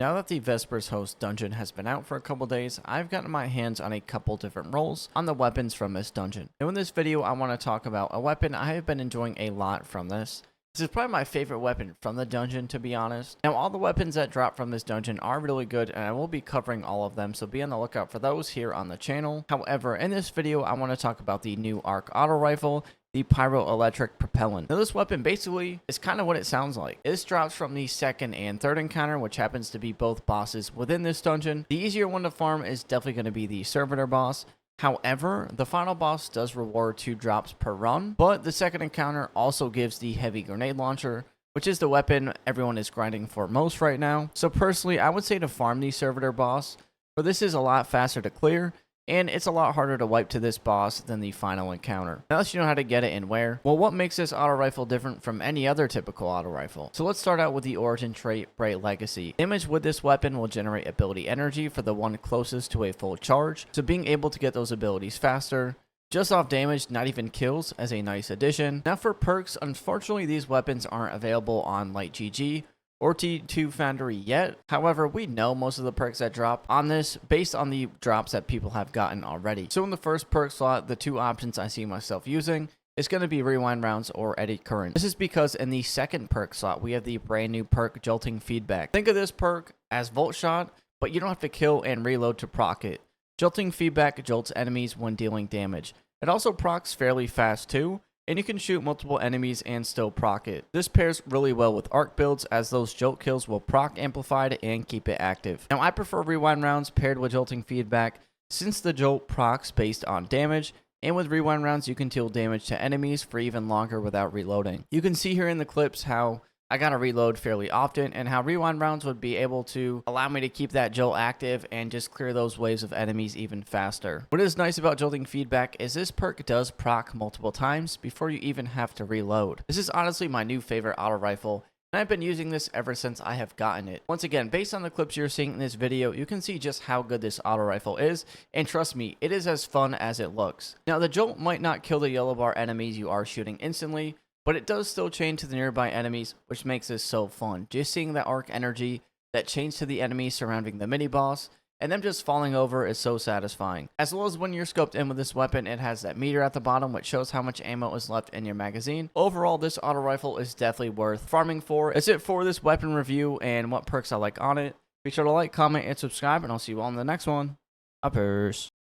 Now that the Vespers host dungeon has been out for a couple days, I've gotten my hands on a couple different roles on the weapons from this dungeon. Now in this video, I want to talk about a weapon I have been enjoying a lot from this. This is probably my favorite weapon from the dungeon, to be honest. Now all the weapons that drop from this dungeon are really good, and I will be covering all of them, so be on the lookout for those here on the channel. However, in this video, I want to talk about the new ARC auto rifle, the Pyroelectric Propellant. Now this weapon basically is kind of what it sounds like. This drops from the second and third encounter, which happens to be both bosses within this dungeon. The easier one to farm is definitely going to be the servitor boss. However, the final boss does reward 2 drops per run, but the second encounter also gives the heavy grenade launcher, which is the weapon everyone is grinding for most right now. So personally, I would say to farm the servitor boss, for this is a lot faster to clear, and it's a lot harder to wipe to this boss than the final encounter, unless you know how to get it and where. Well, what makes this auto rifle different from any other typical auto rifle? So let's start out with the origin trait, Bright Legacy. Damage with this weapon will generate ability energy for the one closest to a full charge, so being able to get those abilities faster, just off damage, not even kills, as a nice addition. Now for perks, unfortunately these weapons aren't available on Light GG or T2 Foundry yet. However, we know most of the perks that drop on this based on the drops that people have gotten already. So in the first perk slot, the 2 options I see myself using is going to be Rewind Rounds or Eddy Current. This is because in the second perk slot, we have the brand new perk Jolting Feedback. Think of this perk as Volt Shot, but you don't have to kill and reload to proc it. Jolting Feedback jolts enemies when dealing damage. It also procs fairly fast too, and you can shoot multiple enemies and still proc it. This pairs really well with arc builds, as those jolt kills will proc amplified and keep it active. Now I prefer Rewind Rounds paired with Jolting Feedback, since the jolt procs based on damage, and with Rewind Rounds you can deal damage to enemies for even longer without reloading. You can see here in the clips how I gotta reload fairly often, and how Rewind Rounds would be able to allow me to keep that jolt active and just clear those waves of enemies even faster. What is nice about Jolting Feedback is this perk does proc multiple times before you even have to reload. This is honestly my new favorite auto rifle, and I've been using this ever since I have gotten it. Once again, based on the clips you're seeing in this video, you can see just how good this auto rifle is, and trust me, it is as fun as it looks. Now the jolt might not kill the yellow bar enemies you are shooting instantly, but it does still chain to the nearby enemies, which makes this so fun. Just seeing that arc energy that chains to the enemies surrounding the mini boss, and them just falling over is so satisfying. As well as when you're scoped in with this weapon, it has that meter at the bottom which shows how much ammo is left in your magazine. Overall, this auto rifle is definitely worth farming for. That's it for this weapon review and what perks I like on it. Be sure to like, comment, and subscribe, and I'll see you all in the next one. Uppers.